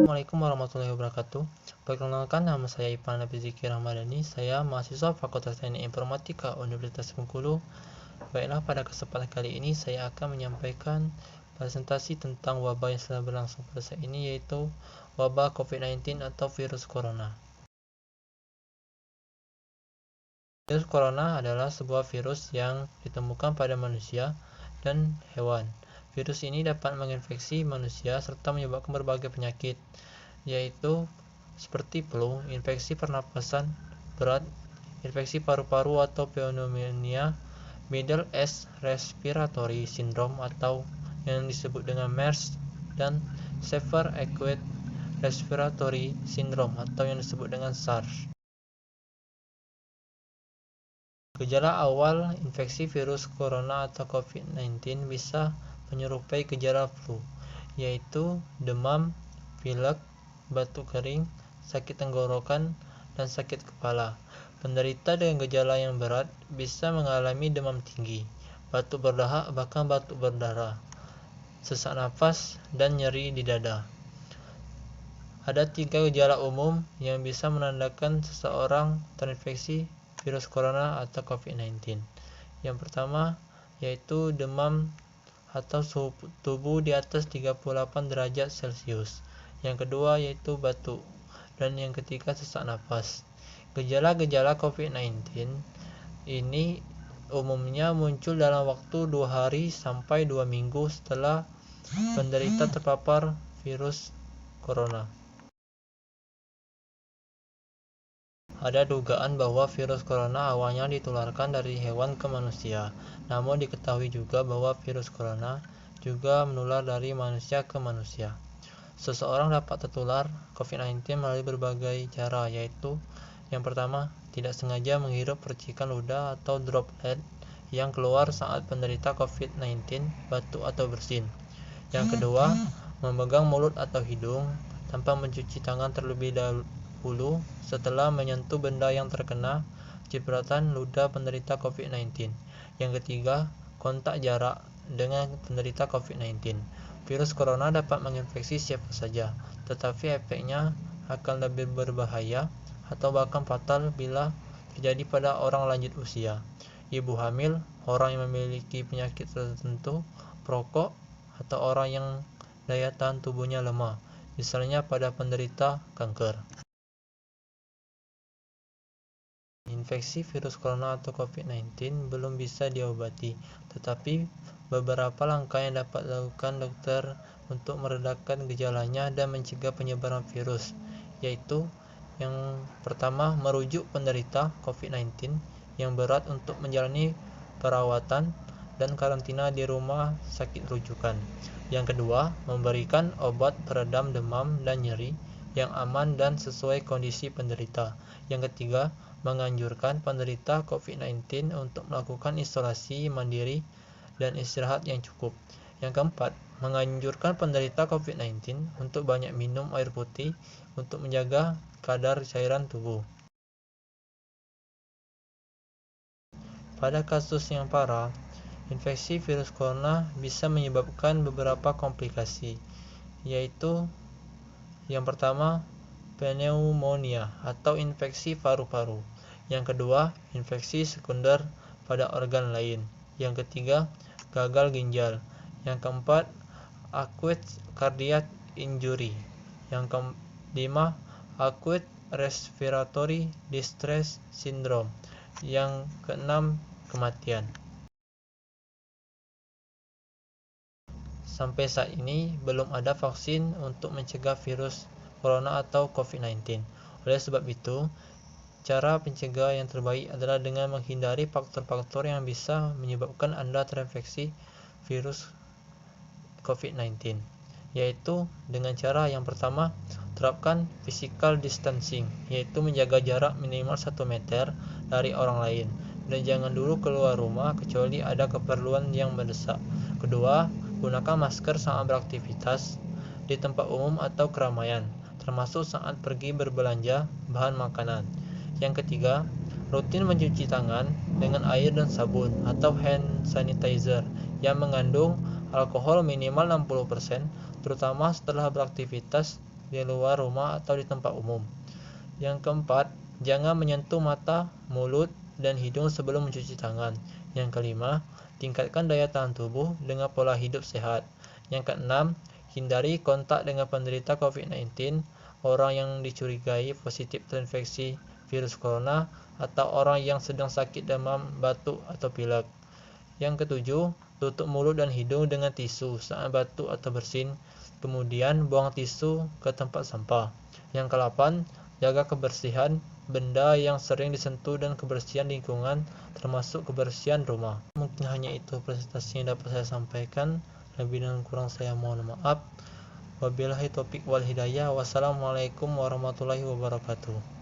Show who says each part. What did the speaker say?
Speaker 1: Assalamualaikum warahmatullahi wabarakatuh. Perkenalkan, nama saya Ipan Nabiziki Ramadhani. Saya mahasiswa Fakultas Teknik Informatika Universitas Bengkulu. Baiklah, pada kesempatan kali ini saya akan menyampaikan presentasi tentang wabah yang sedang berlangsung pada saat ini, yaitu wabah COVID-19 atau virus corona. Virus corona adalah sebuah virus yang ditemukan pada manusia dan hewan. Virus ini dapat menginfeksi manusia serta menyebabkan berbagai penyakit, yaitu seperti flu, infeksi pernapasan berat, infeksi paru-paru atau pneumonia, Middle East Respiratory Syndrome atau yang disebut dengan MERS, dan Severe Acute Respiratory Syndrome atau yang disebut dengan SARS. Gejala awal infeksi virus corona atau COVID-19 bisa menyerupai gejala flu, yaitu demam, pilek, batuk kering, sakit tenggorokan, dan sakit kepala. Penderita dengan gejala yang berat bisa mengalami demam tinggi, batuk berdahak, bahkan batuk berdarah, sesak napas, dan nyeri di dada. Ada 3 gejala umum yang bisa menandakan seseorang terinfeksi virus corona atau COVID-19. Yang pertama yaitu demam atau suhu tubuh di atas 38 derajat Celcius. Yang kedua yaitu batuk, dan yang ketiga sesak napas. Gejala-gejala COVID-19 ini umumnya muncul dalam waktu 2 hari sampai 2 minggu setelah penderita terpapar virus corona. Ada dugaan bahwa virus corona awalnya ditularkan dari hewan ke manusia. Namun diketahui juga bahwa virus corona juga menular dari manusia ke manusia. Seseorang dapat tertular COVID-19 melalui berbagai cara, yaitu yang pertama, tidak sengaja menghirup percikan ludah atau droplet yang keluar saat penderita COVID-19 batuk atau bersin. Yang kedua, memegang mulut atau hidung tanpa mencuci tangan terlebih dahulu setelah menyentuh benda yang terkena cipratan ludah penderita COVID-19. Yang ketiga, kontak jarak dengan penderita COVID-19. Virus corona dapat menginfeksi siapa saja, tetapi efeknya akan lebih berbahaya atau bahkan fatal bila terjadi pada orang lanjut usia, ibu hamil, orang yang memiliki penyakit tertentu, perokok, atau orang yang daya tahan tubuhnya lemah, misalnya pada penderita kanker. Infeksi virus corona atau COVID-19 belum bisa diobati, tetapi beberapa langkah yang dapat dilakukan dokter untuk meredakan gejalanya dan mencegah penyebaran virus, yaitu yang pertama, merujuk penderita COVID-19 yang berat untuk menjalani perawatan dan karantina di rumah sakit rujukan. Yang kedua, memberikan obat peredam demam dan nyeri yang aman dan sesuai kondisi penderita. Yang ketiga, menganjurkan penderita COVID-19 untuk melakukan isolasi mandiri dan istirahat yang cukup. Yang keempat, menganjurkan penderita COVID-19 untuk banyak minum air putih untuk menjaga kadar cairan tubuh. Pada kasus yang parah, infeksi virus corona bisa menyebabkan beberapa komplikasi, yaitu yang pertama, pneumonia atau infeksi paru-paru. Yang kedua, infeksi sekunder pada organ lain. Yang ketiga, gagal ginjal. Yang keempat, acute cardiac injury. Yang kelima, acute respiratory distress syndrome. Yang keenam, kematian. Sampai saat ini belum ada vaksin untuk mencegah virus corona atau COVID-19. Oleh sebab itu, cara pencegah yang terbaik adalah dengan menghindari faktor-faktor yang bisa menyebabkan Anda terinfeksi virus COVID-19, yaitu dengan cara yang pertama, terapkan physical distancing, yaitu menjaga jarak minimal 1 meter dari orang lain, dan jangan dulu keluar rumah kecuali ada keperluan yang mendesak. Kedua, gunakan masker saat beraktivitas di tempat umum atau keramaian, termasuk saat pergi berbelanja bahan makanan. Yang ketiga, rutin mencuci tangan dengan air dan sabun atau hand sanitizer yang mengandung alkohol minimal 60%, terutama setelah beraktivitas di luar rumah atau di tempat umum. Yang keempat, jangan menyentuh mata, mulut, dan hidung sebelum mencuci tangan. Yang kelima, tingkatkan daya tahan tubuh dengan pola hidup sehat. Yang keenam, hindari kontak dengan penderita COVID-19, orang yang dicurigai positif terinfeksi virus corona, atau orang yang sedang sakit demam, batuk, atau pilek. Yang ketujuh, tutup mulut dan hidung dengan tisu saat batuk atau bersin, kemudian buang tisu ke tempat sampah. Yang kedelapan, jaga kebersihan benda yang sering disentuh dan kebersihan lingkungan, termasuk kebersihan rumah. Mungkin hanya itu presentasi yang dapat saya sampaikan. Lebih dan kurang saya mohon maaf. Wabillahi taufiq wal hidayah. Wassalamualaikum warahmatullahi wabarakatuh.